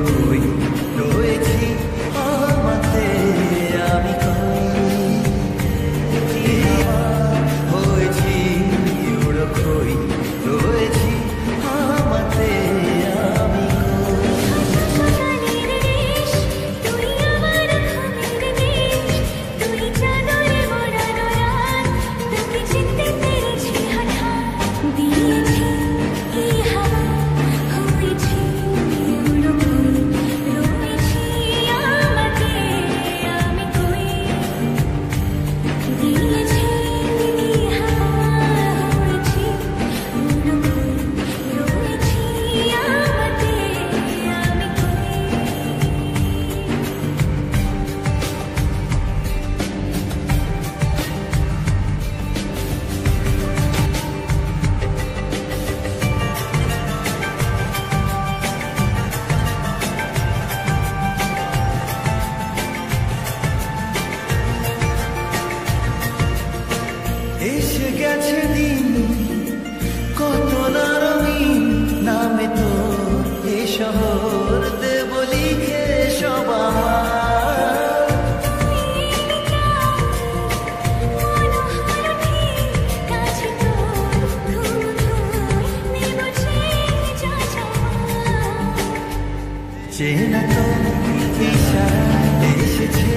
কই রয়েছি আমাতে আমি কই হয়েছি উড়ো কই রয়েছি আমাতে আমি এসে গেছে দিন কত না রঙিন নামে তো এ শহর দেব লিখে সব আমার চেনা তো ইশারা এসেছে